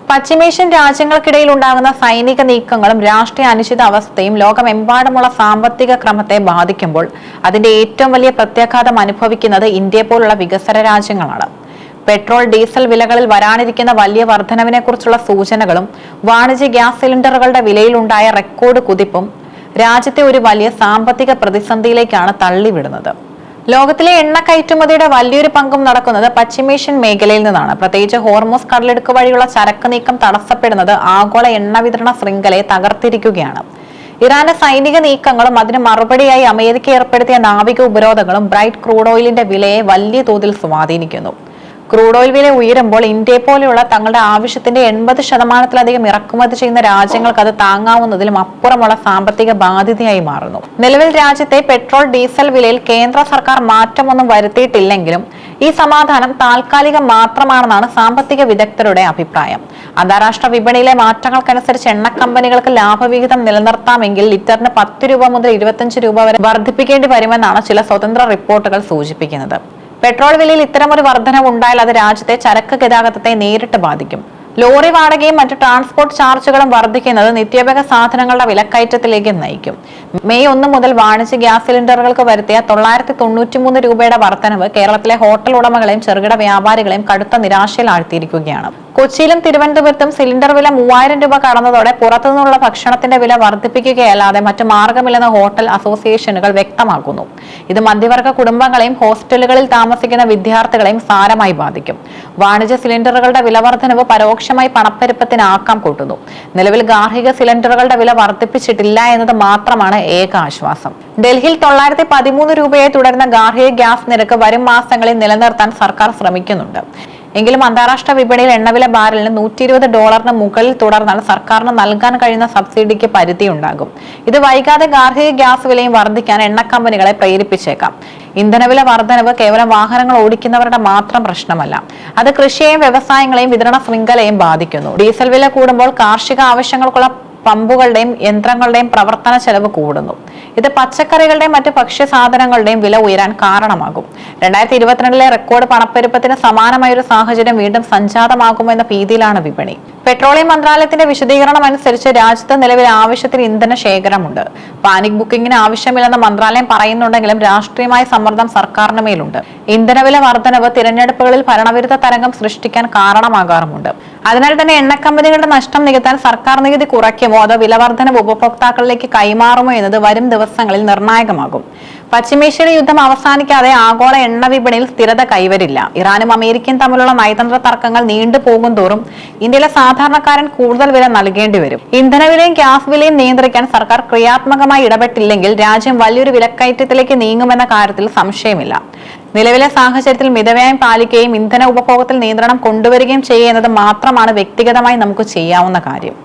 പശ്ചിമേഷ്യൻ രാജ്യങ്ങൾക്കിടയിൽ ഉണ്ടാകുന്ന സൈനിക നീക്കങ്ങളും രാഷ്ട്രീയ അനിശ്ചിതാവസ്ഥയും ലോകമെമ്പാടുമുള്ള സാമ്പത്തിക ക്രമത്തെ ബാധിക്കുമ്പോൾ അതിന്റെ ഏറ്റവും വലിയ പ്രത്യാഘാതം അനുഭവിക്കുന്നത് ഇന്ത്യയെ പോലുള്ള വികസ്വര രാജ്യങ്ങളാണ്. പെട്രോൾ, ഡീസൽ വിലകളിൽ വരാനിരിക്കുന്ന വലിയ വർധനവിനെക്കുറിച്ചുള്ള സൂചനകളും വാണിജ്യ ഗ്യാസ് സിലിണ്ടറുകളുടെ വിലയിലുണ്ടായ റെക്കോർഡ് കുതിപ്പും രാജ്യത്തെ ഒരു വലിയ സാമ്പത്തിക പ്രതിസന്ധിയിലേക്കാണ് തള്ളിവിടുന്നത്. ലോകത്തിലെ എണ്ണ കയറ്റുമതിയുടെ വലിയൊരു പങ്കും നടക്കുന്നത് പശ്ചിമേഷ്യൻ മേഖലയിൽ നിന്നാണ്. പ്രത്യേകിച്ച് ഹോർമൂസ് കടലിടുക്ക് വഴിയുള്ള ചരക്ക് നീക്കം തടസ്സപ്പെടുന്നത് ആഗോള എണ്ണ വിതരണ ശൃംഖലയെ തകർത്തിരിക്കുകയാണ്. ഇറാന്റെ സൈനിക നീക്കങ്ങളും അതിന് മറുപടിയായി അമേരിക്ക ഏർപ്പെടുത്തിയ നാവിക ഉപരോധങ്ങളും ബ്രൈറ്റ് ക്രൂഡ് ഓയിലിന്റെ വിലയെ വലിയ തോതിൽ സ്വാധീനിക്കുന്നു. ക്രൂഡ് ഓയിൽ വില ഉയരുമ്പോൾ ഇന്ത്യയെ പോലെയുള്ള തങ്ങളുടെ ആവശ്യത്തിന്റെ 80% ഇറക്കുമതി ചെയ്യുന്ന രാജ്യങ്ങൾക്ക് അത് താങ്ങാവുന്നതിലും അപ്പുറമുള്ള സാമ്പത്തിക ബാധ്യതയായി മാറുന്നു. നിലവിൽ രാജ്യത്തെ പെട്രോൾ, ഡീസൽ വിലയിൽ കേന്ദ്ര സർക്കാർ മാറ്റമൊന്നും വരുത്തിയിട്ടില്ലെങ്കിലും ഈ സമാധാനം താൽക്കാലികം മാത്രമാണെന്നാണ് സാമ്പത്തിക വിദഗ്ധരുടെ അഭിപ്രായം. അന്താരാഷ്ട്ര വിപണിയിലെ മാറ്റങ്ങൾക്കനുസരിച്ച് എണ്ണ കമ്പനികൾക്ക് ലാഭവിഹിതം നിലനിർത്താമെങ്കിൽ ലിറ്ററിന് 10 രൂപ മുതൽ 25 രൂപ വരെ വർദ്ധിപ്പിക്കേണ്ടി വരുമെന്നാണ് ചില സ്വതന്ത്ര റിപ്പോർട്ടുകൾ സൂചിപ്പിക്കുന്നത്. പെട്രോൾ വിലയിൽ ഇത്തരമൊരു വർധനവ് ഉണ്ടായാൽ അത് രാജ്യത്തെ ചരക്ക് ഗതാഗതത്തെ നേരിട്ട് ബാധിക്കും. ലോറി വാടകയും മറ്റു ട്രാൻസ്പോർട്ട് ചാർജുകളും വർദ്ധിക്കുന്നത് നിത്യോപയോഗ സാധനങ്ങളുടെ വിലക്കയറ്റത്തിലേക്ക് നയിക്കും. മെയ് 1 മുതൽ വാണിജ്യ ഗ്യാസ് സിലിണ്ടറുകൾക്ക് വരുത്തിയ 993 രൂപയുടെ വർധനവ് കേരളത്തിലെ ഹോട്ടൽ ഉടമകളെയും ചെറുകിട വ്യാപാരികളെയും കടുത്ത നിരാശയിൽ ആഴ്ത്തിയിരിക്കുകയാണ്. കൊച്ചിയിലും തിരുവനന്തപുരത്തും സിലിണ്ടർ വില 3000 രൂപ കടന്നതോടെ പുറത്തുനിന്നുള്ള ഭക്ഷണത്തിന്റെ വില വർദ്ധിപ്പിക്കുകയല്ലാതെ മറ്റു മാർഗമില്ലെന്ന് ഹോട്ടൽ അസോസിയേഷനുകൾ വ്യക്തമാക്കുന്നു. ഇത് മധ്യവർഗ കുടുംബങ്ങളെയും ഹോസ്റ്റലുകളിൽ താമസിക്കുന്ന വിദ്യാർത്ഥികളെയും സാരമായി ബാധിക്കും. വാണിജ്യ സിലിണ്ടറുകളുടെ വില വർധനവ് പരോക്ഷമായി പണപ്പെരുപ്പത്തിന് ആക്കം കൂട്ടുന്നു. നിലവിൽ ഗാർഹിക സിലിണ്ടറുകളുടെ വില വർദ്ധിപ്പിച്ചിട്ടില്ല എന്നത് മാത്രമാണ് ഏക ആശ്വാസം. ഡൽഹിയിൽ 913 രൂപയായി തുടരുന്ന ഗാർഹിക ഗ്യാസ് നിരക്ക് വരും മാസങ്ങളിൽ നിലനിർത്താൻ സർക്കാർ ശ്രമിക്കുന്നുണ്ട്. എങ്കിലും അന്താരാഷ്ട്ര വിപണിയിൽ എണ്ണവില ബാരലിന് $120 മുകളിൽ തുടർന്നാൽ സർക്കാരിന് നൽകാൻ കഴിയുന്ന സബ്സിഡിക്ക് പരിധിയുണ്ടാകും. ഇത് വൈകാതെ ഗാർഹിക ഗ്യാസ് വിലയും വർദ്ധിക്കാൻ എണ്ണ കമ്പനികളെ പ്രേരിപ്പിച്ചേക്കാം. ഇന്ധനവില വർധനവ് കേവലം വാഹനങ്ങൾ ഓടിക്കുന്നവരുടെ മാത്രം പ്രശ്നമല്ല, അത് കൃഷിയെയും വ്യവസായങ്ങളെയും വിതരണ ശൃംഖലയെയും ബാധിക്കുന്നു. ഡീസൽ വില കൂടുമ്പോൾ കാർഷിക ആവശ്യങ്ങൾക്കുള്ള പമ്പുകളുടെയും യന്ത്രങ്ങളുടെയും പ്രവർത്തന ചെലവ് കൂടുന്നു. ഇത് പച്ചക്കറികളുടെയും മറ്റ് ഭക്ഷ്യസാധനങ്ങളുടെയും വില ഉയരാൻ കാരണമാകും. 2022 റെക്കോർഡ് പണപ്പെരുപ്പത്തിന് സമാനമായ ഒരു സാഹചര്യം വീണ്ടും സംജാതമാകുമോ എന്ന ഭീതിയിലാണ് വിപണി. പെട്രോളിയം മന്ത്രാലയത്തിന്റെ വിശദീകരണം അനുസരിച്ച് രാജ്യത്ത് നിലവിൽ ആവശ്യത്തിന് ഇന്ധന ശേഖരമുണ്ട്. പാനിക് ബുക്കിംഗിന് ആവശ്യമില്ലെന്ന് മന്ത്രാലയം പറയുന്നുണ്ടെങ്കിലും രാഷ്ട്രീയമായ സമ്മർദ്ദം സർക്കാരിന് മേലുണ്ട്. ഇന്ധനവില വർധനവ് തിരഞ്ഞെടുപ്പുകളിൽ ഭരണവിരുദ്ധ തരംഗം സൃഷ്ടിക്കാൻ കാരണമാകാറുമുണ്ട്. അതിനാൽ തന്നെ എണ്ണ കമ്പനികളുടെ നഷ്ടം നികത്താൻ സർക്കാർ നികുതി കുറയ്ക്കുമോ അതോ വില വർധനവ് ഉപഭോക്താക്കളിലേക്ക് കൈമാറുമോ എന്നത് വരും ദിവസങ്ങളിൽ നിർണായകമാകും. പശ്ചിമേഷ്യയിലെ യുദ്ധം അവസാനിക്കാതെ ആഗോള എണ്ണ വിപണിയിൽ സ്ഥിരത കൈവരില്ല. ഇറാനും അമേരിക്കയും തമ്മിലുള്ള നയതന്ത്ര തർക്കങ്ങൾ നീണ്ടുപോകും തോറും ഇന്ത്യയിലെ സാധാരണക്കാരൻ കൂടുതൽ വില നൽകേണ്ടി വരും. ഇന്ധനവിലയും ഗ്യാസ് വിലയും നിയന്ത്രിക്കാൻ സർക്കാർ ക്രിയാത്മകമായി ഇടപെട്ടില്ലെങ്കിൽ രാജ്യം വലിയൊരു വിലക്കയറ്റത്തിലേക്ക് നീങ്ങുമെന്ന കാര്യത്തിൽ സംശയമില്ല. നിലവിലെ സാഹചര്യത്തിൽ മിതവ്യയം പാലിക്കുകയും ഇന്ധന ഉപഭോഗത്തിൽ നിയന്ത്രണം കൊണ്ടുവരികയും ചെയ്യുന്നത് മാത്രമാണ് വ്യക്തിഗതമായി നമുക്ക് ചെയ്യാവുന്ന കാര്യം.